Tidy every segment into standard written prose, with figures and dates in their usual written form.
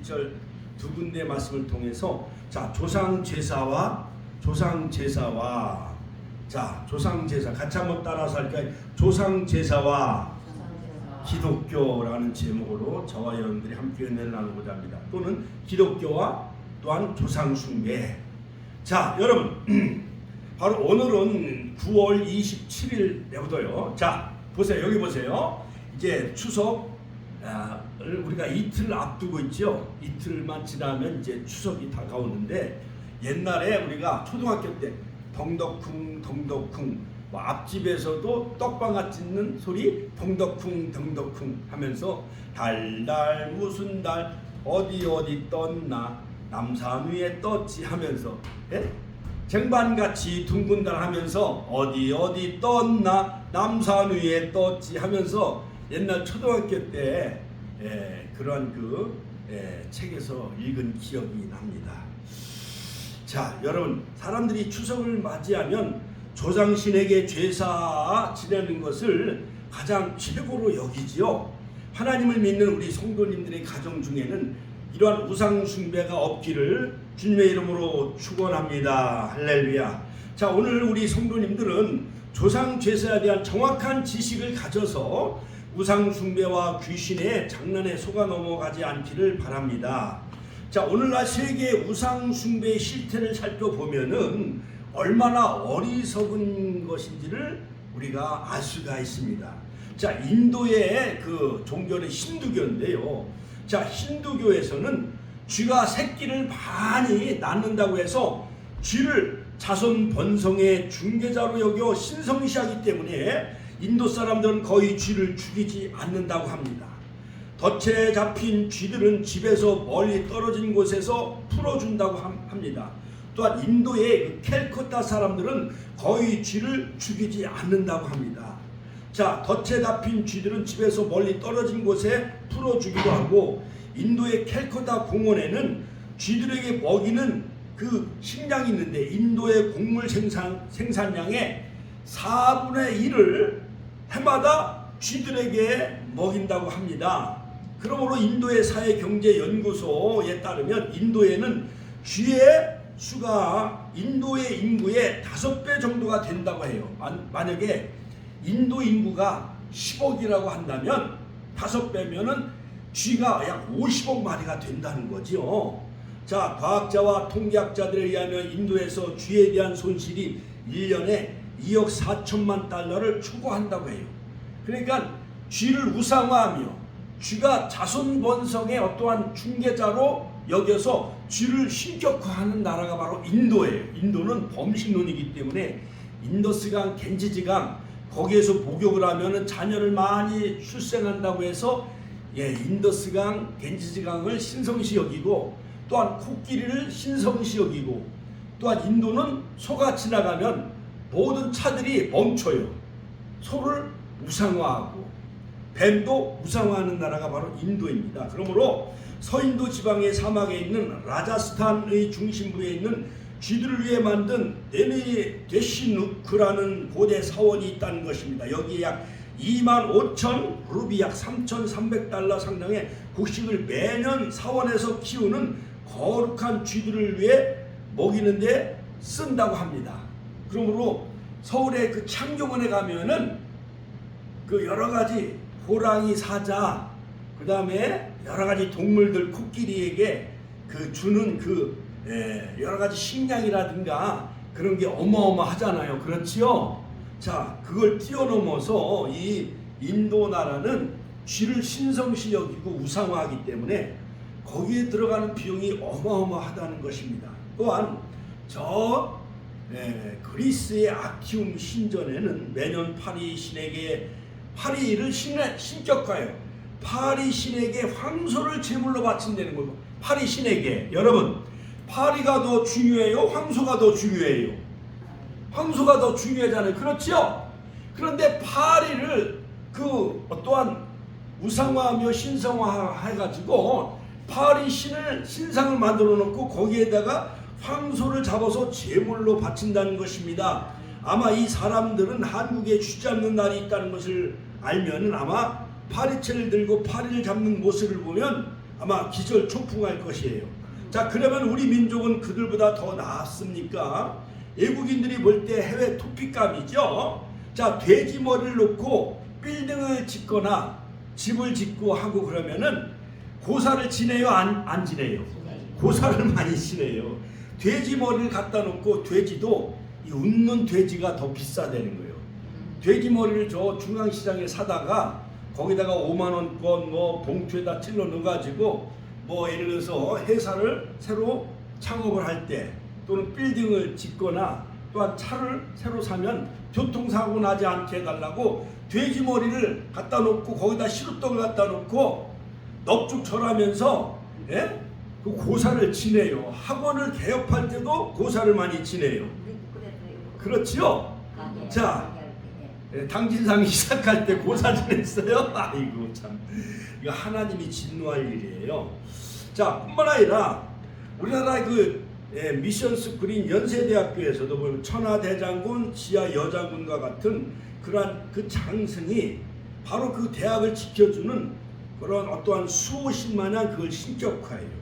1절 두 군데 말씀을 통해서 자 조상 제사와 자 조상 제사 같이 한번 따라서 할까요? 조상 제사와 기독교라는 제목으로 저와 여러분들이 함께 은혜를 나누고자 합니다. 또는 기독교와 또한 조상 숭배. 자 여러분 바로 오늘은 9월 27일부터요. 자 보세요. 여기 보세요. 이제 추석을 우리가 이틀 앞두고 있죠. 이틀만 지나면 이제 추석이 다가오는데 옛날에 우리가 초등학교 때 덩덕쿵 뭐 앞집에서도 떡방아 찢는 소리 덩덕쿵 하면서 달달 무슨 달 어디 떴나 남산 위에 떴지 하면서 예? 쟁반같이 둥근 달 하면서 어디 떴나 남산 위에 떴지 하면서 옛날 초등학교 때 그런 책에서 읽은 기억이 납니다. 자 여러분 사람들이 추석을 맞이하면 조상신에게 제사 지내는 것을 가장 최고로 여기지요. 하나님을 믿는 우리 성도님들의 가정 중에는 이러한 우상 숭배가 없기를 주님의 이름으로 축원합니다. 할렐루야. 자 오늘 우리 성도님들은 조상 제사에 대한 정확한 지식을 가져서 우상 숭배와 귀신의 장난에 속아 넘어가지 않기를 바랍니다. 자 오늘날 세계 우상 숭배의 실태를 살펴보면은 얼마나 어리석은 것인지를 우리가 알 수가 있습니다. 자 인도의 그 종교는 힌두교인데요. 자 힌두교에서는 쥐가 새끼를 많이 낳는다고 해서 쥐를 자손 번성의 중개자로 여겨 신성시하기 때문에 인도 사람들은 거의 쥐를 죽이지 않는다고 합니다. 덫에 잡힌 쥐들은 집에서 멀리 떨어진 곳에서 풀어준다고 합니다. 또한 인도의 캘커타 사람들은 거의 쥐를 죽이지 않는다고 합니다. 자, 덫에 잡힌 쥐들은 집에서 멀리 떨어진 곳에 풀어주기도 하고 인도의 캘커타 공원에는 쥐들에게 먹이는 그 식량이 있는데 인도의 곡물 생산량의 4분의 1을 해마다 쥐들에게 먹인다고 합니다. 그러므로 인도의 사회경제연구소에 따르면 인도에는 쥐의 수가 인도의 인구의 5배 정도가 된다고 해요. 만약에 인도 인구가 10억이라고 한다면 5배면은 쥐가 약 50억 마리가 된다는 거지요. 자, 과학자와 통계학자들에 의하면 인도에서 쥐에 대한 손실이 1년에 2억 4천만 달러를 초과한다고 해요. 그러니까 쥐를 우상화하며 쥐가 자손 번성의 어떠한 중개자로 여겨서 쥐를 신격화하는 나라가 바로 인도예요. 인도는 범신론이기 때문에 인더스강, 겐지지강 거기에서 목욕을 하면은 자녀를 많이 출생한다고 해서 인더스강, 겐지지강을 신성시 여기고 또한 코끼리를 신성시 여기고 또한 인도는 소가 지나가면 모든 차들이 멈춰요. 소를 우상화하고 뱀도 우상화하는 나라가 바로 인도입니다. 그러므로 서인도 지방의 사막에 있는 라자스탄의 중심부에 있는 쥐들을 위해 만든 데시누크라는 고대 사원이 있다는 것입니다. 여기에 약 25,000 루비 약 3,300달러 상당의 곡식을 매년 사원에서 키우는 거룩한 쥐들을 위해 먹이는데 쓴다고 합니다. 그러므로 서울의 그 창경원에 가면은 그 여러 가지 호랑이, 사자, 그 다음에 여러 가지 동물들 코끼리에게 그 주는 그 여러 가지 식량이라든가 그런 게 어마어마하잖아요. 그렇지요? 자, 그걸 뛰어넘어서 이 인도 나라는 쥐를 신성시 여기고 우상화하기 때문에 거기에 들어가는 비용이 어마어마하다는 것입니다. 또한 그리스의 아키움 신전에는 매년 파리 신에게 파리를 신격화해요. 파리 신에게 황소를 제물로 바친다는 거고 파리 신에게 여러분 파리가 더 중요해요? 황소가 더 중요해요? 황소가 더 중요하잖아요. 그렇죠? 그런데 파리를 그 어떠한 우상화하며 신성화해가지고 파리 신을 신상을 만들어 놓고 거기에다가 황소를 잡아서 제물로 바친다는 것입니다. 아마 이 사람들은 한국에 주잡는 날이 있다는 것을 알면은 아마 파리채를 들고 파리를 잡는 모습을 보면 아마 기절초풍할 것이에요. 자, 그러면 우리 민족은 그들보다 더 나았습니까? 외국인들이 볼 때 해외 토픽감이죠. 자, 돼지 머리를 놓고 빌딩을 짓거나 집을 짓고 하고 그러면은 고사를 지내요, 안 지내요? 고사를 많이 지내요. 돼지 머리를 갖다 놓고 돼지도 이 웃는 돼지가 더 비싸다는 거예요. 돼지 머리를 저 중앙시장에 사다가 거기다가 5만 원권 뭐 봉투에다 찔러 넣어가지고 뭐 예를 들어서 회사를 새로 창업을 할 때 또는 빌딩을 짓거나 또한 차를 새로 사면 교통사고 나지 않게 해달라고 돼지 머리를 갖다 놓고 거기다 시루떡을 갖다 놓고 넙죽절하면서 예? 그 고사를 지내요. 학원을 개업할 때도 고사를 많이 지내요. 그렇지요? 자, 당진상 시작할 때 고사 지냈어요? 아이고 참, 이거 하나님이 진노할 일이에요. 자, 뿐만 아니라 우리나라 그 미션 스쿨인 연세대학교에서도 보면 천하대장군, 지하여장군과 같은 그러한 그 장승이 바로 그 대학을 지켜주는 그런 어떠한 수호신 마냥 그걸 신격화해요.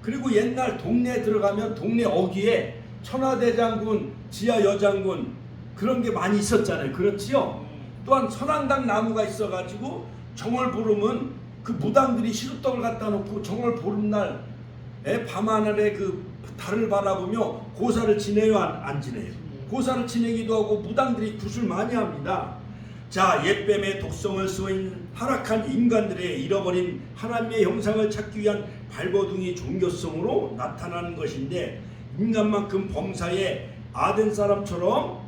그리고 옛날 동네에 들어가면 동네 어귀에 천하대장군, 지하여장군 그런 게 많이 있었잖아요. 그렇지요? 또한 선앙당 나무가 있어가지고 정월 보름은 그 무당들이 시루떡을 갖다 놓고 정월 보름날 밤하늘에 그 달을 바라보며 고사를 지내요, 안 지내요? 고사를 지내기도 하고 무당들이 굿을 많이 합니다. 자, 옛뱀의 독성을 쏘인 타락한 인간들의 잃어버린 하나님의 형상을 찾기 위한 발버둥이 종교성으로 나타나는 것인데, 인간만큼 범사에 아덴 사람처럼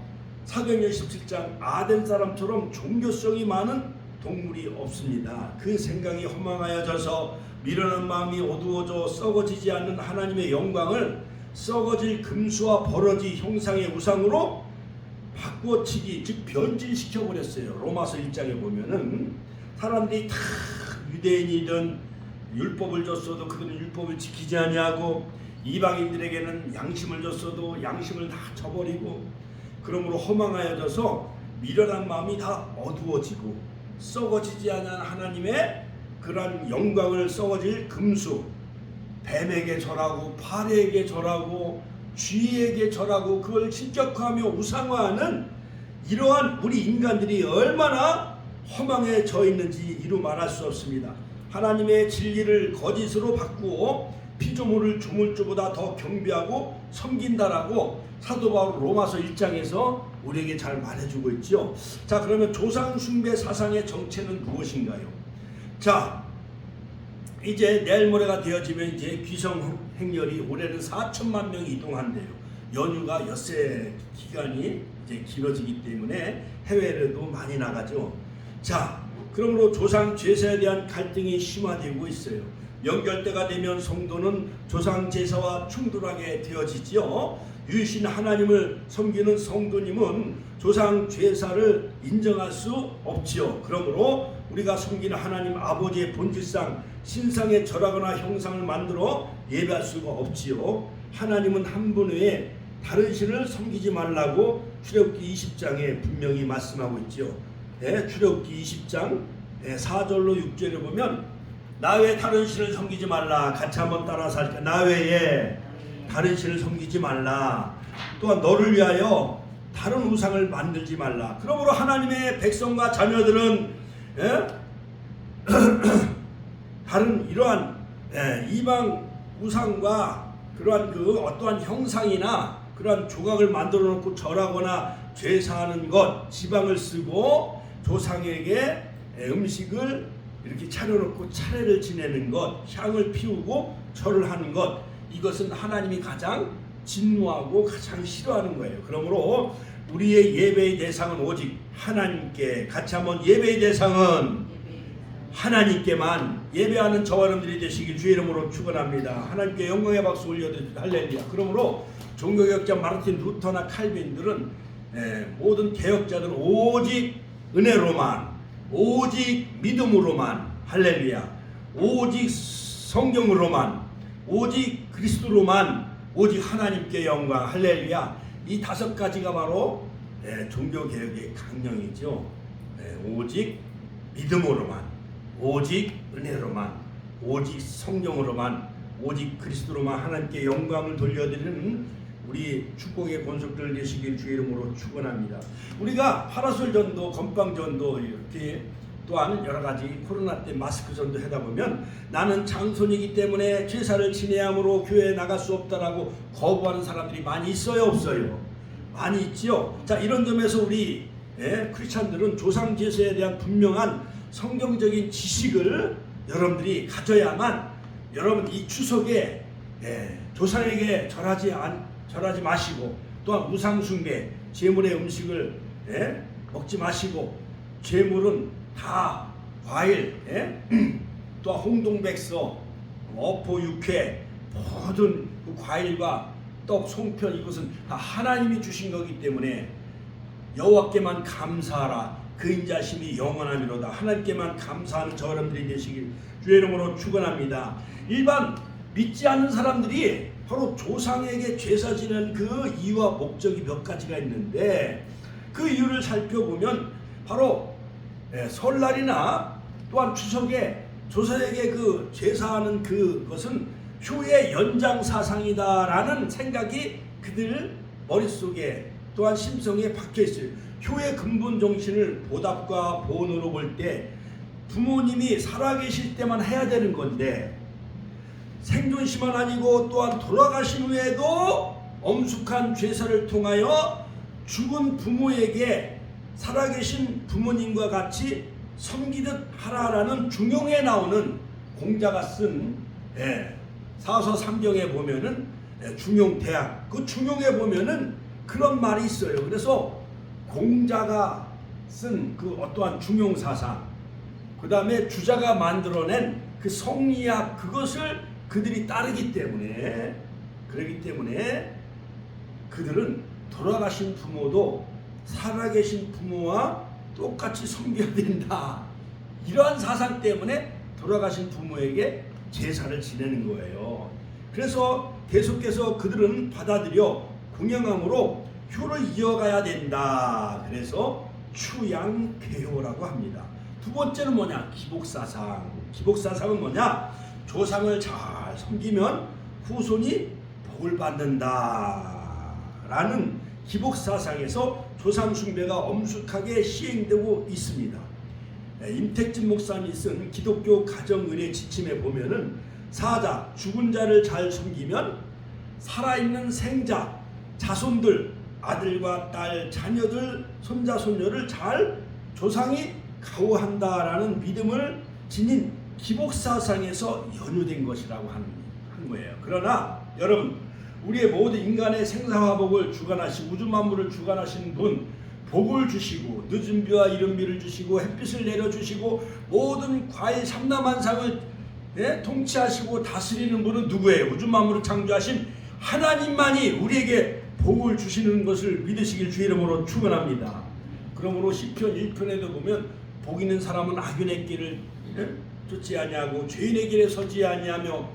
사도행전 17장 아덴 사람처럼 종교성이 많은 동물이 없습니다. 그 생각이 허망하여져서 미련한 마음이 어두워져 썩어지지 않는 하나님의 영광을 썩어질 금수와 버러지 형상의 우상으로 바꾸어치기, 즉 변질시켜 버렸어요. 로마서 1장에 보면은 사람들이 다 유대인이든 율법을 줬어도 그들은 율법을 지키지 아니하고, 이방인들에게는 양심을 줬어도 양심을 다 저버리고, 그러므로 허망하여져서 미련한 마음이 다 어두워지고 썩어지지 않은 하나님의 그러한 영광을 썩어질 금수, 뱀에게 절하고 파리에게 절하고 쥐에게 절하고 그걸 신격화하며 우상화하는 이러한 우리 인간들이 얼마나 허망해져 있는지 이루 말할 수 없습니다. 하나님의 진리를 거짓으로 바꾸어 피조물을 조물주보다 더 경배하고 섬긴다라고 사도 바울 로마서 1장에서 우리에게 잘 말해주고 있죠. 자, 그러면 조상 숭배 사상의 정체는 무엇인가요? 자, 이제 내일 모레가 되어지면 이제 귀성 행렬이 올해는 4천만 명이 이동한대요. 연휴가 엿새 기간이 이제 길어지기 때문에 해외에도 많이 나가죠. 자, 그러므로 조상 제사에 대한 갈등이 심화되고 있어요. 연결때가 되면 성도는 조상 제사와 충돌하게 되어지지요. 유일신 하나님을 섬기는 성도님은 조상 제사를 인정할 수 없지요. 그러므로 우리가 섬기는 하나님 아버지의 본질상 신상에 절하거나 형상을 만들어 예배할 수가 없지요. 하나님은 한 분 외에 다른 신을 섬기지 말라고 출애굽기 20장에 분명히 말씀하고 있죠. 네, 출애굽기 20장 4절로 6절에 보면 나 외에 다른 신을 섬기지 말라. 같이 한번 따라서 할까? 나 외에 다른 신을 섬기지 말라. 또한 너를 위하여 다른 우상을 만들지 말라. 그러므로 하나님의 백성과 자녀들은 다른 이러한 이방 우상과 그러한 그 어떠한 형상이나 그러한 조각을 만들어 놓고 절하거나 제사하는 것, 지방을 쓰고 조상에게 음식을 이렇게 차려놓고 차례를 지내는 것, 향을 피우고 절을 하는 것, 이것은 하나님이 가장 진노하고 가장 싫어하는 거예요. 그러므로 우리의 예배의 대상은 오직 하나님께, 같이 한번 예배의 대상은 하나님께만 예배하는 저와 여러분들이 되시길 주의 이름으로 축원합니다. 하나님께 영광의 박수 올려드립니다. 할렐루야. 그러므로 종교개혁자 마르틴 루터나 칼빈들은 모든 개혁자들은 오직 은혜로만, 오직 믿음으로만, 할렐루야, 오직 성경으로만, 오직 그리스도로만, 오직 하나님께 영광, 할렐루야. 이 5가지가 바로 종교개혁의 강령이죠. 오직 믿음으로만, 오직 은혜로만, 오직 성령으로만, 오직 그리스도로만 하나님께 영광을 돌려드리는 우리 축복의 권속들 되시길 주의 이름으로 축원합니다. 우리가 파라솔 전도, 건빵 전도 이렇게 또한 여러 가지 코로나 때 마스크 전도 하다 보면 나는 장손이기 때문에 제사를 지내야 하므로 교회에 나갈 수 없다라고 거부하는 사람들이 많이 있어요, 없어요? 많이 있지요. 자, 이런 점에서 우리 크리스찬들은 조상 제사에 대한 분명한 성경적인 지식을 여러분들이 가져야만 여러분 이 추석에 조상에게 절하지 마시고, 또한 우상숭배, 제물의 음식을 먹지 마시고, 제물은 다 과일, 또 홍동백서, 어포, 육회, 모든 그 과일과 떡, 송편, 이것은 다 하나님이 주신 거기 때문에 여호와께만 감사하라. 그 인자심이 영원하미로다. 하나님께만 감사하는 저 여러분들이 되시길 주의 이름으로 축원합니다. 일반 믿지 않는 사람들이 바로 조상에게 제사 지내는 그 이유와 목적이 몇 가지가 있는데, 그 이유를 살펴보면 바로 설날이나 또한 추석에 조상에게 그 제사하는 그것은 효의 연장사상이다라는 생각이 그들 머릿속에 또한 심성에 박혀있어요. 효의 근본 정신을 보답과 보온으로 볼 때 부모님이 살아계실 때만 해야 되는 건데, 생존시만 아니고 또한 돌아가신 후에도 엄숙한 제사를 통하여 죽은 부모에게 살아계신 부모님과 같이 섬기듯 하라라는 중용에 나오는 공자가 쓴 사서 삼경에 보면은 중용대학, 그 중용에 보면은 그런 말이 있어요. 그래서 공자가 쓴 그 어떠한 중용사상, 그 다음에 주자가 만들어낸 그 성리학, 그것을 그들이 따르기 때문에, 그러기 때문에 그들은 돌아가신 부모도 살아계신 부모와 똑같이 섬겨야 된다. 이러한 사상 때문에 돌아가신 부모에게 제사를 지내는 거예요. 그래서 계속해서 그들은 받아들여 공양함으로 효를 이어가야 된다. 그래서 추양쾌효라고 합니다. 두 번째는 뭐냐? 기복사상. 기복사상은 뭐냐? 조상을 잘 섬기면 후손이 복을 받는다 라는 기복사상에서 조상숭배가 엄숙하게 시행되고 있습니다. 임택진 목사님이 쓴 기독교 가정은혜 지침에 보면은 사자, 죽은 자를 잘 섬기면 살아있는 생자, 자손들, 아들과 딸, 자녀들, 손자, 손녀를 잘 조상이 가호한다라는 믿음을 지닌 기복사상에서 연유된 것이라고 하는 거예요. 그러나 여러분, 우리의 모든 인간의 생사화복을 주관하시고 우주 만물을 주관하시는 분, 복을 주시고 늦은 비와 이른 비를 주시고 햇빛을 내려주시고 모든 과일 삼라만상을 통치하시고 다스리는 분은 누구예요? 우주 만물을 창조하신 하나님만이 우리에게 복을 주시는 것을 믿으시길 주의 이름으로 축원합니다. 그러므로 시편 1편에도 보면 복 있는 사람은 악인의 길을 쫓지 아니하고 죄인의 길에 서지 아니하며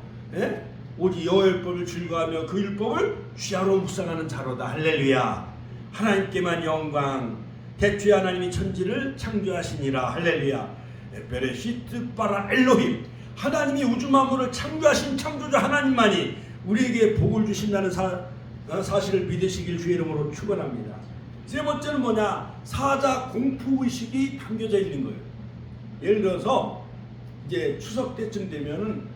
오직 여호와의 율법을 즐거워하며 그 율법을 주야로 묵상하는 자로다. 할렐루야. 하나님께만 영광. 대초에 하나님이 천지를 창조하시니라. 할렐루야. 베레시트 바라 엘로힘. 하나님이 우주 만물을 창조하신 창조주 하나님만이 우리에게 복을 주신다는 사실을 믿으시길 주의 이름으로 축원합니다. 세 번째는 뭐냐? 사자 공포의식이 담겨져 있는 거예요. 예를 들어서 이제 추석 때쯤 되면은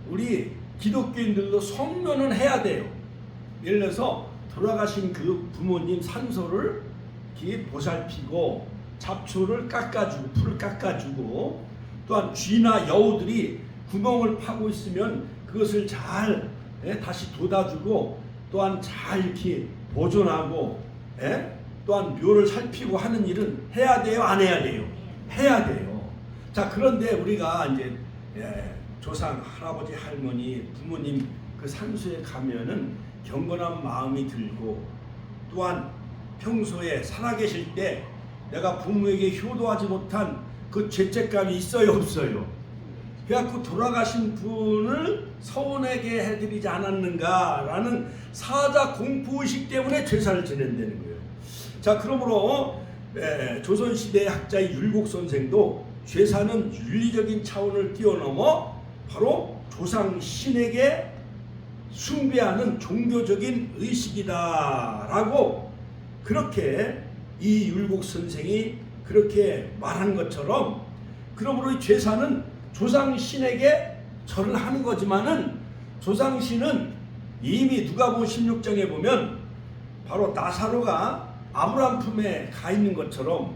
우리 기독교인들도 성묘는 해야 돼요. 예를 들어서 돌아가신 그 부모님 산소를 이렇게 보살피고 잡초를 깎아주고 풀을 깎아주고, 또한 쥐나 여우들이 구멍을 파고 있으면 그것을 잘 다시 돋아주고, 또한 잘 이렇게 보존하고, 또한 묘를 살피고 하는 일은 해야 돼요, 안 해야 돼요? 해야 돼요. 자, 그런데 우리가 이제 조상, 할아버지, 할머니, 부모님 그 산소에 가면은 경건한 마음이 들고, 또한 평소에 살아계실 때 내가 부모에게 효도하지 못한 그 죄책감이 있어요, 없어요? 그래갖고 돌아가신 분을 서운하게 해드리지 않았는가라는 사자 공포의식 때문에 제사를 지낸다는 거예요. 자, 그러므로 조선시대 학자의 율곡 선생도 제사는 윤리적인 차원을 뛰어넘어 바로 조상 신에게 숭배하는 종교적인 의식이다라고 그렇게 이 율곡 선생이 그렇게 말한 것처럼, 그러므로 이 제사는 조상 신에게 절을 하는 거지만은 조상 신은 이미 누가복음 16장에 보면 바로 나사로가 아브라함 품에 가 있는 것처럼,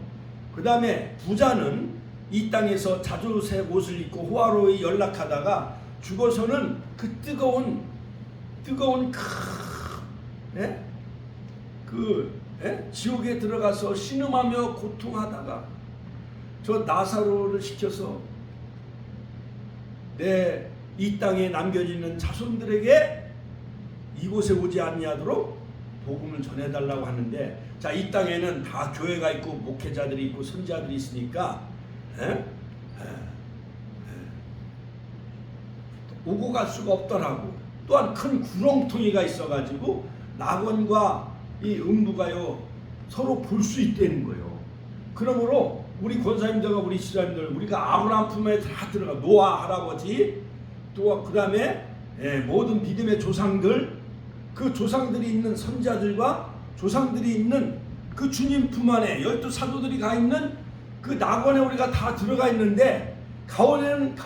그 다음에 부자는 이 땅에서 자주색 옷을 입고 호화로이 연락하다가 죽어서는 그 뜨거운 지옥에 들어가서 신음하며 고통하다가 저 나사로를 시켜서 내 이 땅에 남겨지는 자손들에게 이곳에 오지 아니하도록 복음을 전해달라고 하는데, 자, 이 땅에는 다 교회가 있고 목회자들이 있고 선지자들이 있으니까 오고 갈 수가 없더라고. 또한 큰 구렁텅이가 있어가지고 낙원과 이 음부가요 서로 볼 수 있다는 거예요. 그러므로 우리 권사님들과 우리 지사님들, 우리가 아브라함 품에 다 들어가, 노아 할아버지, 또 그 다음에 모든 믿음의 조상들, 그 조상들이 있는 선지자들과 조상들이 있는 그 주님 품 안에 12사도들이 가 있는 그 낙원에 우리가 다 들어가 있는데, 가운데는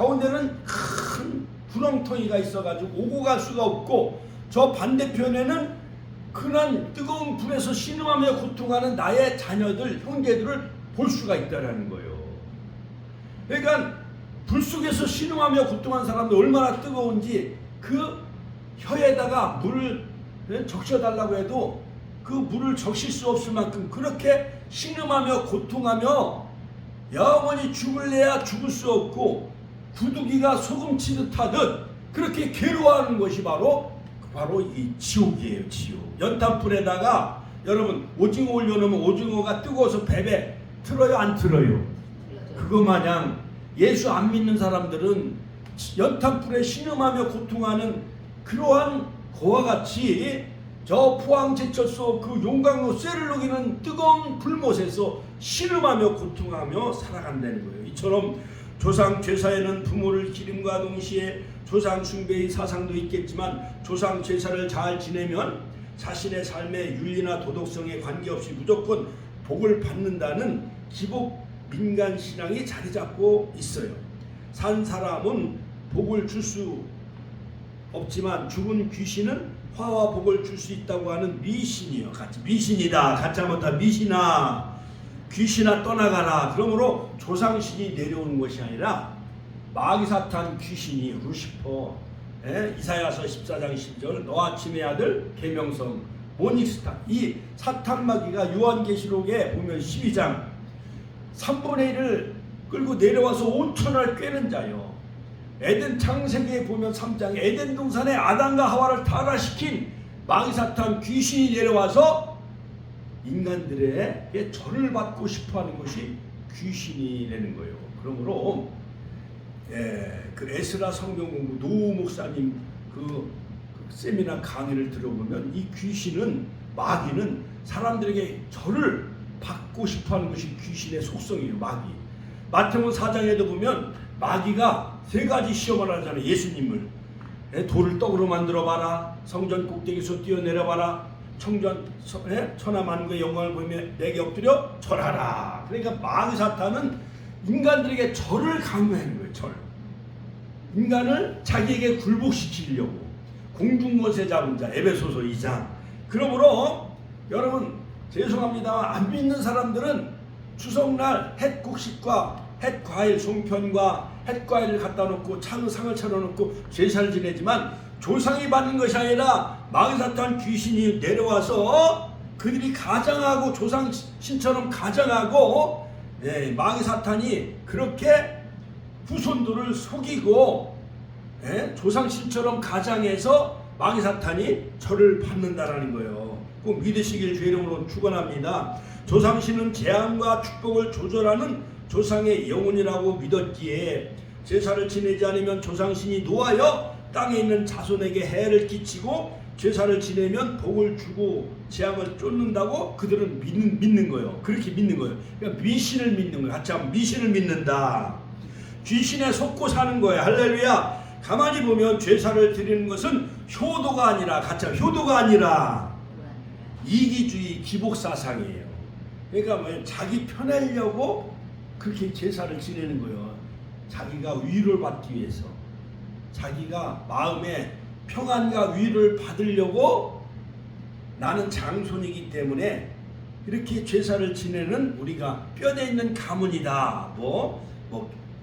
큰 구렁텅이가 있어가지고 오고 갈 수가 없고, 저 반대편에는 그런 뜨거운 불에서 신음하며 고통하는 나의 자녀들, 형제들을 볼 수가 있다라는 거예요. 그러니까 불 속에서 신음하며 고통한 사람들 얼마나 뜨거운지, 그 혀에다가 물을 적셔달라고 해도 그 물을 적실 수 없을 만큼 그렇게 신음하며 고통하며 영원히 죽을래야 죽을 수 없고 구두기가 소금 치듯 하듯 그렇게 괴로워하는 것이 바로 이 지옥이에요. 지옥. 연탄불에다가 여러분 오징어 올려놓으면 오징어가 뜨거워서 배배 틀어요, 안 틀어요? 그거 마냥 예수 안 믿는 사람들은 연탄불에 신음하며 고통하는 그러한 그와 같이 저 포항제철소 그 용광로 쇠를 녹이는 뜨거운 불못에서 신음하며 고통하며 살아간다는 거예요. 이처럼 조상 제사에는 부모를 기림과 동시에 조상 숭배의 사상도 있겠지만, 조상 제사를 잘 지내면 자신의 삶의 윤리나 도덕성에 관계없이 무조건 복을 받는다는 기복 민간 신앙이 자리 잡고 있어요. 산 사람은 복을 줄 수 없지만 죽은 귀신은 화와 복을 줄 수 있다고 하는 미신이요. 같이 미신이다. 같이 한번 다 미신아, 귀신아 떠나가라. 그러므로 조상신이 내려오는 것이 아니라 마귀사탄 귀신이 루시퍼, 이사야서 14장 10절 너와 짐의 아들 계명성 모닉스타, 이 사탄 마귀가 요한계시록에 보면 12장 3분의 1을 끌고 내려와서 5천을 꿰는 자요. 에덴 창세기에 보면 3장에 에덴 동산에 아담과 하와를 타락시킨 마귀사탄 귀신이 내려와서 인간들에게 절을 받고 싶어하는 것이 귀신이라는 거예요. 그러므로 그 에스라 성경 공부 노 목사님 그 세미나 강의를 들어보면 이 귀신은, 마귀는 사람들에게 절을 받고 싶어하는 것이 귀신의 속성이에요. 마귀. 마태복음 4장에도 보면 마귀가 3가지 시험을 하잖아요. 예수님을 돌을 떡으로 만들어봐라, 성전 꼭대기에서 뛰어내려봐라, 천하 만국의 영광을 보며 내게 엎드려 절하라. 그러니까 마귀 사탄은 인간들에게 절을 강요하는 거예요. 절. 인간을 자기에게 굴복시키려고. 공중것에 잡은 자, 에베소서 2장. 그러므로 여러분 죄송합니다만 안 믿는 사람들은 추석날 햇국식과 햇과일 송편과 햇과일을 갖다 놓고 상을 차려놓고 제사를 지내지만, 조상이 받는 것이 아니라 마귀사탄 귀신이 내려와서 그들이 가장하고 조상신처럼 가장하고, 마귀사탄이 그렇게 후손들을 속이고 조상신처럼 가장해서 마귀사탄이 절을 받는다라는 거예요. 꼭 믿으시길 주의 이름으로 축원합니다. 조상신은 재앙과 축복을 조절하는 조상의 영혼이라고 믿었기에 제사를 지내지 않으면 조상신이 노하여 땅에 있는 자손에게 해를 끼치고, 제사를 지내면 복을 주고 재앙을 쫓는다고 그들은 믿는 거예요. 그렇게 믿는 거예요. 그러니까 미신을 믿는 거예요. 같이 한번 미신을 믿는다. 귀신에 속고 사는 거예요. 할렐루야. 가만히 보면 제사를 드리는 것은 효도가 아니라 가짜 효도가 아니라 이기주의 기복사상이에요. 그러니까 뭐 자기 편하려고 그렇게 제사를 지내는 거예요. 자기가 위로를 받기 위해서, 자기가 마음에 평안과 위로를 받으려고 나는 장손이기 때문에 이렇게 제사를 지내는 우리가 뼈대 있는 가문이다. 뭐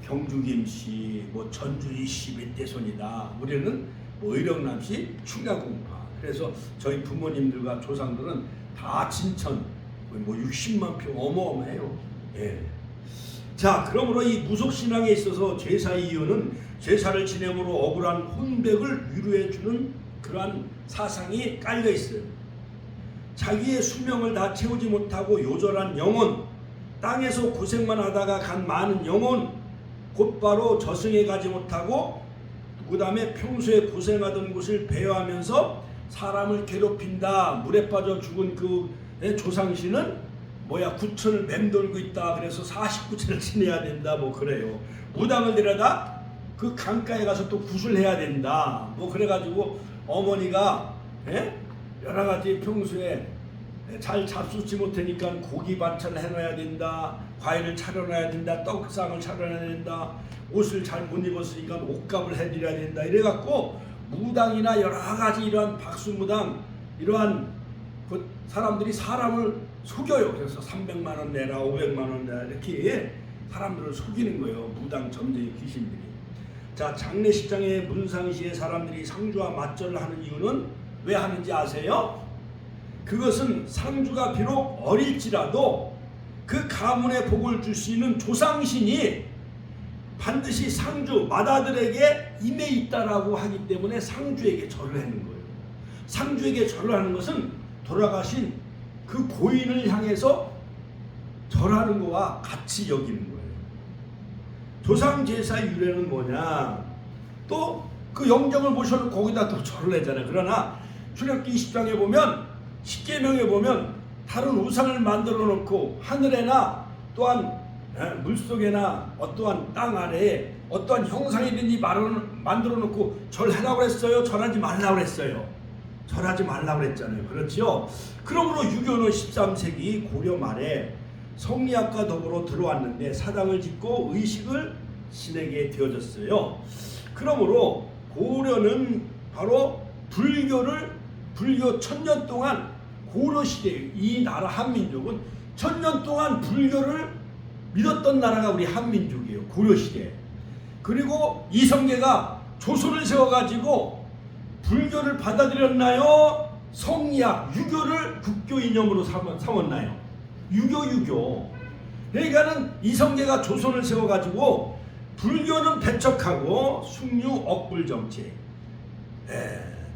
경주김씨, 뭐 전주이씨 멧대손이다. 우리는 뭐 의령남씨 충야공파. 그래서 저희 부모님들과 조상들은 다 진천 뭐 60만 평 어마어마해요. 예. 자, 그러므로 이 무속신앙에 있어서 제사의 이유는 제사를 지냄으로 억울한 혼백을 위로해주는 그러한 사상이 깔려 있어요. 자기의 수명을 다 채우지 못하고 요절한 영혼, 땅에서 고생만 하다가 간 많은 영혼, 곧바로 저승에 가지 못하고 그 다음에 평소에 고생하던 곳을 배회하면서 사람을 괴롭힌다. 물에 빠져 죽은 그 조상신은 구천을 맴돌고 있다. 그래서 49채를 지내야 된다. 뭐 그래요. 무당을 데려다 그 강가에 가서 또 구슬해야 된다. 뭐 그래가지고 어머니가 여러 가지 평소에 잘 잡수지 못하니까 고기 반찬 해놔야 된다. 과일을 차려놔야 된다. 떡상을 차려놔야 된다. 옷을 잘 못 입었으니까 옷값을 해드려야 된다. 이래갖고 무당이나 여러 가지 이러한 박수무당 이러한 그 사람들이 사람을 속여요. 그래서 300만 원 내라 500만 원 내라 이렇게 사람들을 속이는 거예요. 무당 점쟁이 귀신들이. 자, 장례식장에 문상시에 사람들이 상주와 맞절을 하는 이유는 왜 하는지 아세요? 그것은 상주가 비록 어릴지라도 그 가문의 복을 줄 수 있는 조상신이 반드시 상주 맏아들에게 임해 있다라고 하기 때문에 상주에게 절을 하는 거예요. 상주에게 절을 하는 것은 돌아가신 그 고인을 향해서 절하는 거와 같이 여기는 거예요. 조상 제사의 유래는 뭐냐? 또 그 영정을 모셔놓고 거기다 또 절을 하잖아요. 그러나 출애굽기 20장에 보면 10계명에 보면 다른 우상을 만들어 놓고 하늘에나 또한 물속에나 어떠한 땅 아래에 어떠한 형상이든지 만들어 놓고 절하라고 그랬어요? 절하지 말라고 그랬어요? 절하지 말라고 그랬잖아요. 그렇죠? 그러므로 유교는 13세기 고려 말에 성리학과 더불어 들어왔는데 사당을 짓고 의식을 신에게 되어졌어요. 그러므로 고려는 바로 불교 1000년 동안 고려 시대 이 나라 한민족은 1000년 동안 불교를 믿었던 나라가 우리 한민족이에요. 고려 시대. 그리고 이성계가 조선을 세워가지고 불교를 받아들였나요? 성리학, 유교를 국교 이념으로 삼았나요? 유교. 그러니까는 이성계가 조선을 세워가지고 불교는 배척하고 숙류 억불 정책.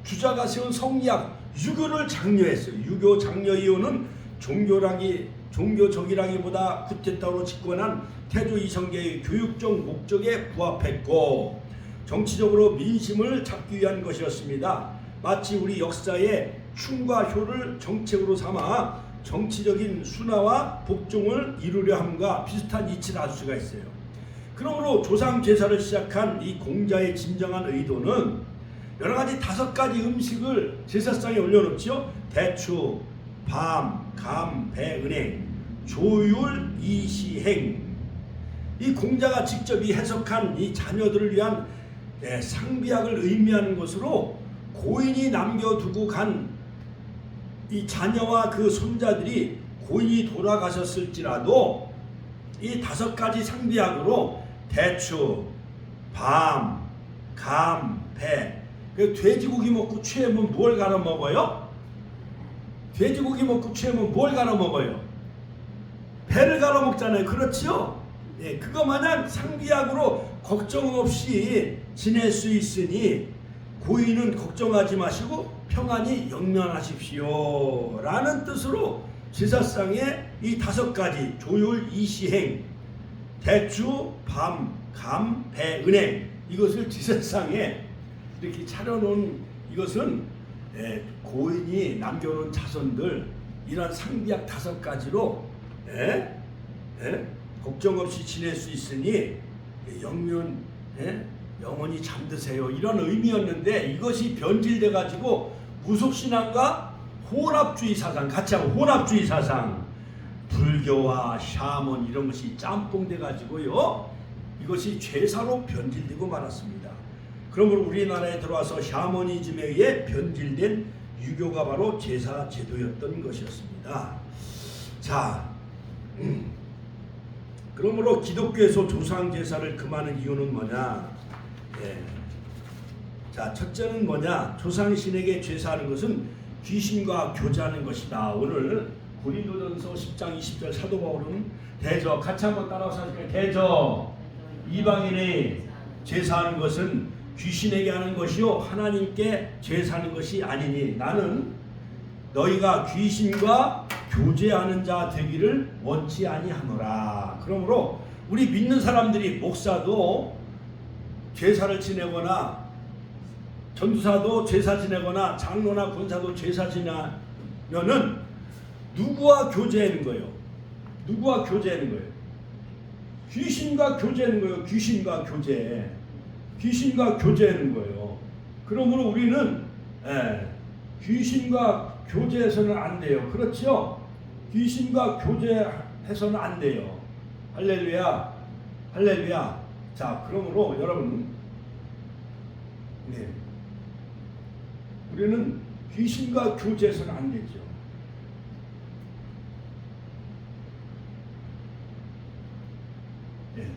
주자가 세운 성리학, 유교를 장려했어요. 유교 장려 이유는 종교적이라기보다 쿠데타로 집권한 태조 이성계의 교육적 목적에 부합했고 정치적으로 민심을 잡기 위한 것이었습니다. 마치 우리 역사의 충과 효를 정책으로 삼아 정치적인 순화와 복종을 이루려 함과 비슷한 이치를 알 수가 있어요. 그러므로 조상 제사를 시작한 이 공자의 진정한 의도는 여러 가지 5가지 음식을 제사상에 올려놓지요. 대추, 밤, 감, 배, 은행, 조율, 이시행. 이 공자가 직접 이 해석한 이 자녀들을 위한 상비약을 의미하는 것으로 고인이 남겨두고 간 이 자녀와 그 손자들이 고인이 돌아가셨을지라도 이 5가지 상비약으로 대추, 밤, 감, 배. 돼지고기 먹고 취하면 뭘 갈아 먹어요? 돼지고기 먹고 취하면 뭘 갈아 먹어요? 배를 갈아 먹잖아요. 그렇죠? 예, 그거 마냥 상비약으로 걱정 없이 지낼 수 있으니 고인은 걱정하지 마시고 평안히 영면하십시오 라는 뜻으로 제사상에 이 5가지 조율, 이시행, 대추, 밤, 감, 배, 은행 이것을 제사상에 이렇게 차려놓은 이것은 고인이 남겨놓은 자손들 이러한 상비약 5가지로 걱정 없이 지낼 수 있으니 영원히 잠드세요. 이런 의미였는데 이것이 변질돼 가지고 무속신앙과 혼합주의 사상, 같이 하고 혼합주의 사상, 불교와 샤먼 이런 것이 짬뽕돼 가지고요, 이것이 제사로 변질되고 말았습니다. 그러므로 우리나라에 들어와서 샤머니즘에 의해 변질된 유교가 바로 제사 제도였던 것이었습니다. 자, 그러므로 기독교에서 조상 제사를 금하는 이유는 뭐냐? 예. 자, 첫째는 뭐냐? 조상신에게 제사하는 것은 귀신과 교제하는 것이다. 오늘 고린도전서 10장 20절 사도 바울은 대저, 같이 한번 따라서 하실까요? 대저, 이방인이 제사하는 것은 귀신에게 하는 것이요 하나님께 제사하는 것이 아니니 나는 너희가 귀신과 교제하는 자 되기를 원치 아니하노라. 그러므로 우리 믿는 사람들이 목사도 제사를 지내거나 전도사도 제사 지내거나 장로나 권사도 제사 지내면은 누구와 교제하는 거예요? 누구와 교제하는 거예요? 귀신과 교제하는 거예요. 귀신과 교제. 귀신과 교제하는 거예요. 그러므로 우리는 귀신과 교제해서는 안 돼요. 그렇죠? 귀신과 교제해서는 안 돼요. 할렐루야. 할렐루야. 자, 그러므로 여러분, 네, 우리는 귀신과 교제해서는 안 되죠. 네.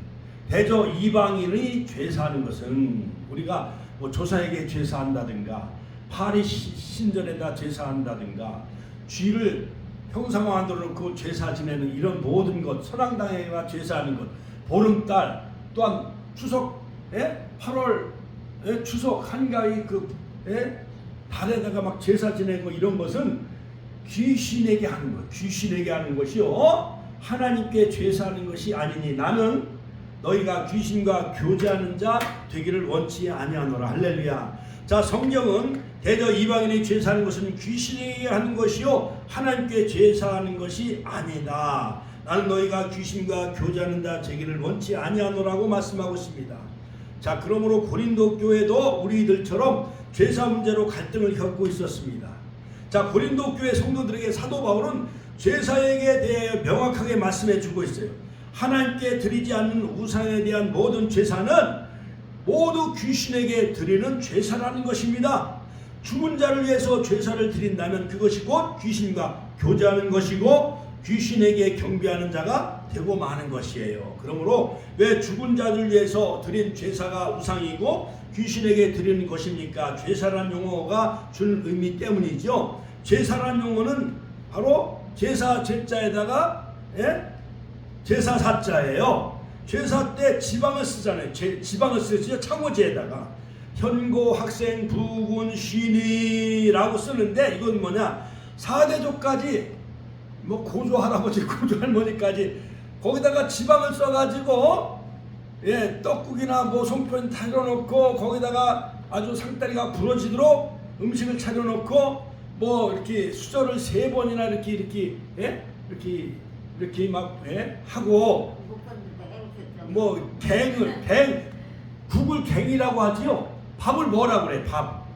대저 이방인의 죄사하는 것은 우리가 뭐 조상에게 제사한다든가 파리 신전에다 제사한다든가 쥐를 형상화 만들어 놓고 제사 지내는 이런 모든 것, 선왕당에가 제사하는 것, 보름달 또한 추석 8월 추석 한가위 달에다가 막 제사 지내고 이런 것은 귀신에게 하는 것, 귀신에게 하는 것이요 하나님께 제사하는 것이 아니니 나는 너희가 귀신과 교제하는 자 되기를 원치 아니하노라. 할렐루야. 자, 성경은 대저 이방인이 제사하는 것은 귀신에게 하는 것이요 하나님께 제사하는 것이 아니다. 나는 너희가 귀신과 교제하는 자 되기를 원치 아니하노라고 말씀하고 있습니다. 자, 그러므로 고린도 교회도 우리들처럼 제사 문제로 갈등을 겪고 있었습니다. 자, 고린도 교회 성도들에게 사도 바울은 제사에게 대해 명확하게 말씀해 주고 있어요. 하나님께 드리지 않는 우상에 대한 모든 제사는 모두 귀신에게 드리는 제사라는 것입니다. 죽은 자를 위해서 제사를 드린다면 그것이 곧 귀신과 교제하는 것이고 귀신에게 경배하는 자가 되고 마는 것이에요. 그러므로 왜 죽은 자를 위해서 드린 제사가 우상이고 귀신에게 드리는 것입니까? 제사라는 용어가 주는 의미 때문이죠. 제사라는 용어는 바로 제사 제자에다가 제사 사자예요. 제사 때 지방을 쓰잖아요. 지방을 쓰죠. 창호제에다가 현고, 학생, 부군, 쉰이라고 쓰는데 이건 뭐냐? 4대족까지 뭐 고조 할아버지, 고조 할머니까지 거기다가 지방을 써가지고 떡국이나 뭐 송편 타려놓고 거기다가 아주 상다리가 부러지도록 음식을 차려놓고 뭐 이렇게 수저를 3번이나 이렇게 막 하고 뭐 국을 갱이라고 하지요. 밥을 뭐라 그래? 밥.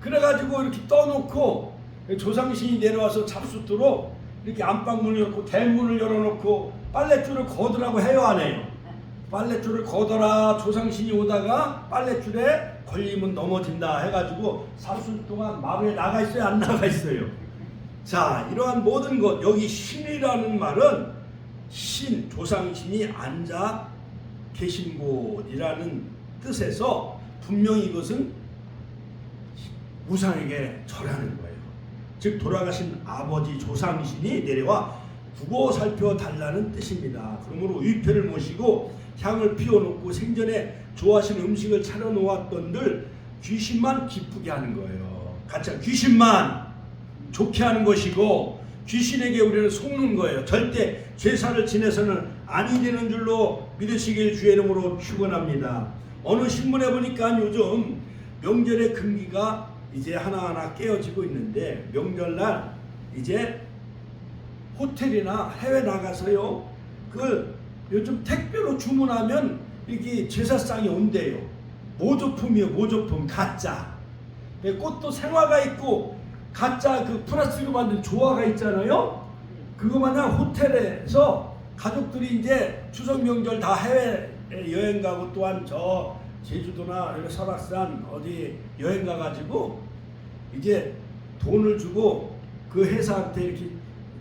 그래가지고 이렇게 떠놓고 조상신이 내려와서 잡숫도록 이렇게 안방문을 열고 대문을 열어놓고 빨랫줄을 거두라고 해요, 안 해요? 빨랫줄을 거둬라. 조상신이 오다가 빨랫줄에 걸리면 넘어진다 해가지고 사흘 동안 마루에 나가 있어요, 안 나가 있어요? 자, 이러한 모든 것, 여기 신이라는 말은 신, 조상신이 앉아 계신 곳이라는 뜻에서 분명히 이것은 우상에게 절하는 거예요. 즉 돌아가신 아버지 조상신이 내려와 두고 살펴달라는 뜻입니다. 그러므로 위패를 모시고 향을 피워놓고 생전에 좋아하시는 음식을 차려놓았던들 귀신만 기쁘게 하는 거예요. 같이 귀신만 좋게 하는 것이고 귀신에게 우리는 속는 거예요. 절대 제사를 지내서는 아니 되는 줄로 믿으시길 주의 이름으로 축원합니다. 어느 신문에 보니까 요즘 명절의 금기가 이제 하나하나 깨어지고 있는데 명절날 이제 호텔이나 해외 나가서요, 그 요즘 택배로 주문하면 이렇게 제사상이 온대요. 모조품이요, 모조품, 가짜. 꽃도 생화가 있고 가짜 그 플라스틱으로 만든 조화가 있잖아요. 그거 마냥 호텔에서 가족들이 이제 추석 명절 다 해외 여행 가고 또한 저 제주도나 이런 설악산 어디 여행 가가지고 이제 돈을 주고 그 회사한테 이렇게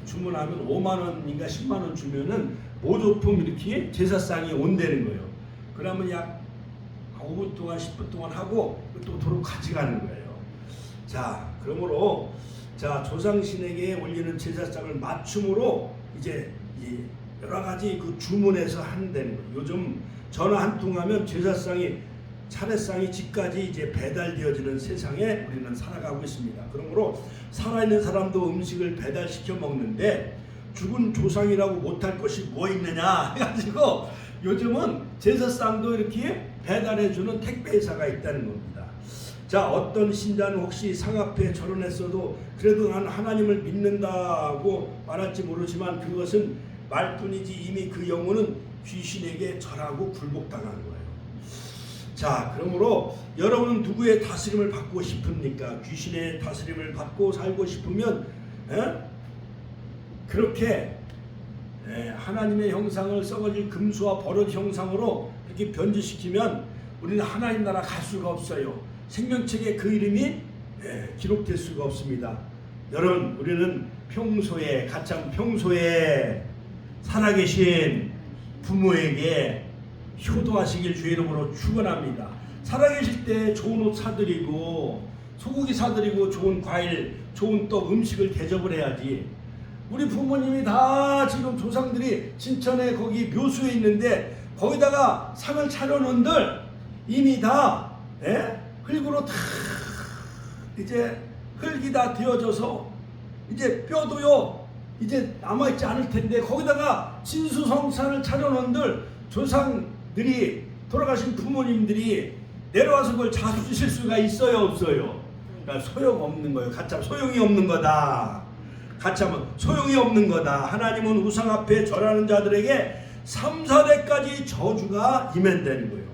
주문하면 5만 원인가 10만 원 주면은 모조품 이렇게 제사상이 온다는 거예요. 그러면 약 5분 동안 10분 동안 하고 또 도로 가져가는 거예요. 자, 그러므로 자 조상신에게 올리는 제사상을 맞춤으로 이제 여러 가지 그 주문해서 한다는 거예요. 요즘 전화 한 통 하면 제사상이 차례상이 집까지 이제 배달되어지는 세상에 우리는 살아가고 있습니다. 그러므로 살아있는 사람도 음식을 배달시켜 먹는데 죽은 조상이라고 못할 것이 뭐 있느냐 해가지고 요즘은 제사상도 이렇게 배달해주는 택배회사가 있다는 겁니다. 자, 어떤 신자는 혹시 상 앞에 절언했어도 그래도 난 하나님을 믿는다고 말할지 모르지만 그것은 말뿐이지 이미 그 영혼은 귀신에게 절하고 굴복당한 거예요. 자, 그러므로 여러분은 누구의 다스림을 받고 싶습니까? 귀신의 다스림을 받고 살고 싶으면 그렇게 하나님의 형상을 썩어질 금수와 버릇 형상으로 이렇게 변질시키면 우리는 하나님 나라 갈 수가 없어요. 생명책에 그 이름이 기록될 수가 없습니다. 여러분, 우리는 평소에 가장 평소에 살아계신 부모에게 효도하시길 주의 이름으로 축원합니다. 살아계실 때 좋은 옷 사드리고 소고기 사드리고 좋은 과일, 좋은 떡, 음식을 대접을 해야지. 우리 부모님이 다 지금 조상들이 진천에 거기 묘수에 있는데 거기다가 상을 차려놓은들 이미 다 흙으로 다 이제 흙이 다 되어져서 이제 뼈도요 이제 남아있지 않을 텐데 거기다가 진수성찬을 차려놓은들 조상들이 돌아가신 부모님들이 내려와서 그걸 자수주실 수가 있어요, 없어요? 그러니까 소용없는 거예요. 가참 소용이 없는 거다. 가참은 소용이 없는 거다. 하나님은 우상 앞에 절하는 자들에게 3, 4대까지 저주가 임한다는 거예요.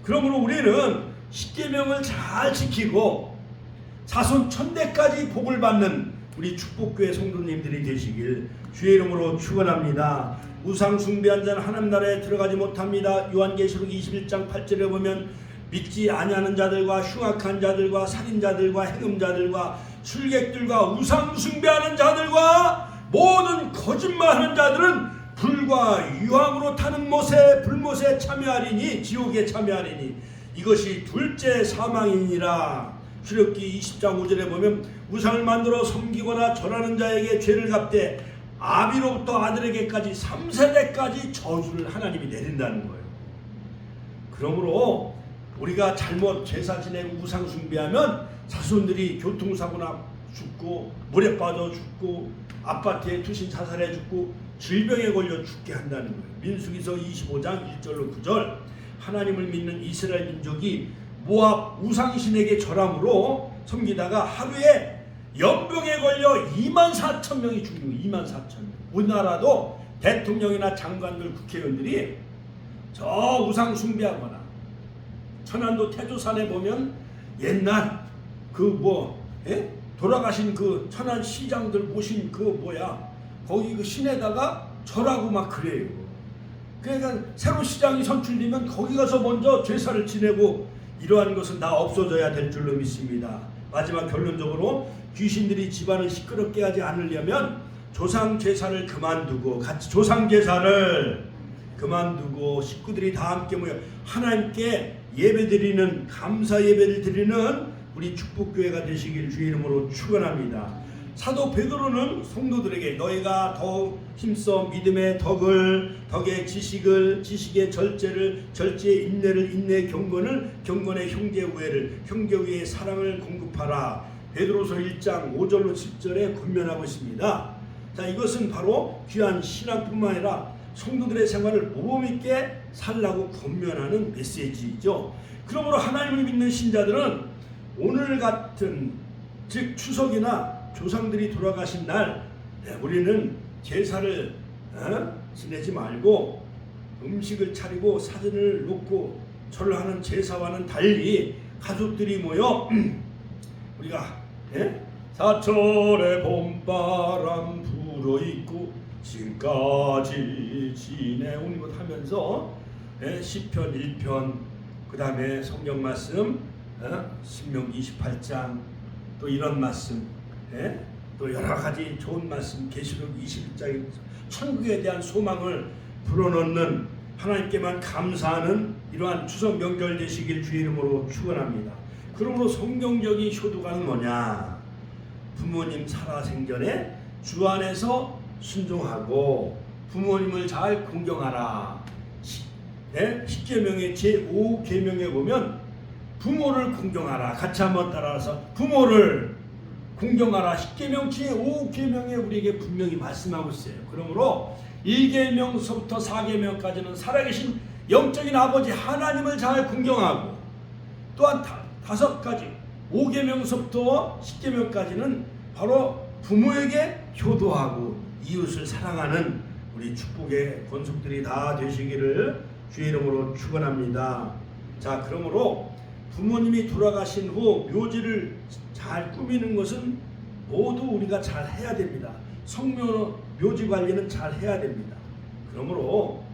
그러므로 우리는 십계명을 잘 지키고 자손 1000대까지 복을 받는 우리 축복교회 성도님들이 되시길 주의 이름으로 축원합니다. 우상 숭배한 자는 하나님 나라에 들어가지 못합니다. 요한계시록 21장 8절에 보면 믿지 아니하는 자들과 흉악한 자들과 살인자들과 행음자들과 술객들과 우상 숭배하는 자들과 모든 거짓말하는 자들은 불과 유황으로 타는 못에 불못에 참여하리니 지옥에 참여하리니 이것이 둘째 사망이니라. 출애굽기 20장 5절에 보면 우상을 만들어 섬기거나 절하는 자에게 죄를 갚되 아비로부터 아들에게까지 3세대까지 저주를 하나님이 내린다는 거예요. 그러므로 우리가 잘못 제사 지내고 우상 숭배하면 자손들이 교통사고나 죽고 물에 빠져 죽고 아파트에 투신 자살해 죽고 질병에 걸려 죽게 한다는 거예요. 민수기서 25장 1절로 9절 하나님을 믿는 이스라엘 민족이 모압 우상신에게 절함으로 섬기다가 하루에 연병에 걸려 24,000명이 죽는 거예요. 24,000명. 우리나라도 대통령이나 장관들 국회의원들이 저 우상 숭배하거나 천안도 태조산에 보면 옛날 돌아가신 그 천안 시장들 모신 거기 그 신에다가 절하고 막 그래요. 그러니까 새로 시장이 선출되면 거기 가서 먼저 제사를 지내고 이러한 것은 다 없어져야 될 줄로 믿습니다. 마지막 결론적으로 귀신들이 집안을 시끄럽게 하지 않으려면 조상 제사를 그만두고 같이 조상 제사를 그만두고 식구들이 다 함께 모여 하나님께 예배드리는 감사 예배를 드리는 우리 축복교회가 되시길 주의 이름으로 축원합니다. 사도 베드로는 성도들에게 너희가 더욱 힘써 믿음의 덕의 지식을 지식의 절제를 절제의 인내를 인내의 경건의 형제 우애를 형제 우애의 사랑을 공급하라. 베드로서 1장 5절로 10절에 권면하고 있습니다. 자, 이것은 바로 귀한 신앙뿐만 아니라 성도들의 생활을 모범있게 살라고 권면하는 메시지이죠. 그러므로 하나님을 믿는 신자들은 오늘 같은 즉 추석이나 조상들이 돌아가신 날 우리는 제사를 지내지 말고 음식을 차리고 사진을 놓고 절을 하는 제사와는 달리 가족들이 모여 우리가 사철의 봄바람 불어있고 지금까지 지내온 것 하면서 시편 1편 그 다음에 성경 말씀 신명기 28장 또 이런 말씀 또 여러 가지 좋은 말씀 계시록 21장에 천국에 대한 소망을 불어넣는 하나님께만 감사하는 이러한 추석 명절 되시길 주의 이름으로 축원합니다. 그러므로 성경적인 효도가는 뭐냐? 부모님 살아생전에 주 안에서 순종하고 부모님을 잘 공경하라. 10계명의 제5계명에 보면 부모를 공경하라. 같이 한번 따라서 부모를 공경하라. 10계명 제5계명에 우리에게 분명히 말씀하고 있어요. 그러므로 1계명서부터 4계명까지는 살아계신 영적인 아버지 하나님을 잘 공경하고 또한 5가지 5계명서부터 10계명까지는 바로 부모에게 효도하고 이웃을 사랑하는 우리 축복의 권속들이 다 되시기를 주의 이름으로 축원합니다. 자, 그러므로 부모님이 돌아가신 후 묘지를 잘 꾸미는 것은 모두 우리가 잘 해야 됩니다. 묘지 관리는 잘 해야 됩니다. 그러므로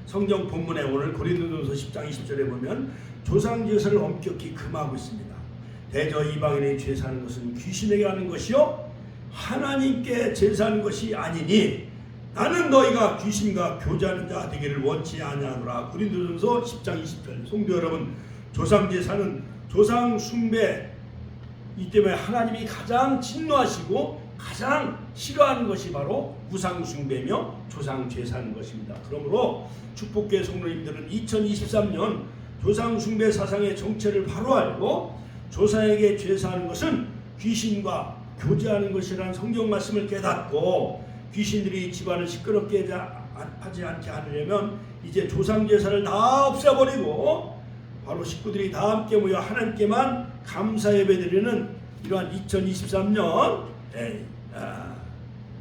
성경 본문에 오늘 고린도전서 10장 20절에 보면 조상 제사를 엄격히 금하고 있습니다. 대저 이방인의 제사하는 것은 귀신에게 하는 것이요 하나님께 제사하는 것이 아니니 나는 너희가 귀신과 교제하는 자 되기를 원치 아니하노라. 고린도전서 10장 20절. 성도 여러분, 조상 제사는 조상 숭배 이 때문에 하나님이 가장 진노하시고 가장 싫어하는 것이 바로 우상 숭배며 조상 제사하는 것입니다. 그러므로 축복교회 성도님들은 2023년 조상 숭배 사상의 정체를 바로 알고 조상에게 제사하는 것은 귀신과 교제하는 것이라는 성경 말씀을 깨닫고 귀신들이 집안을 시끄럽게 하지 않게 하려면 이제 조상 제사를 다 없애버리고 바로 식구들이 다 함께 모여 하나님께만 감사 예배드리는 이러한 2023년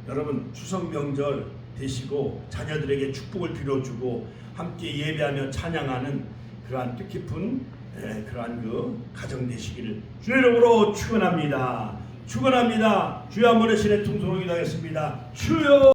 여러분 추석 명절 되시고 자녀들에게 축복을 빌어주고 함께 예배하며 찬양하는 그러한 뜻깊은 그러한 그 가정 되시기를 주의 이름으로 축원합니다. 축원합니다. 주여 한번 신의 통성이 나겠습니다. 주여.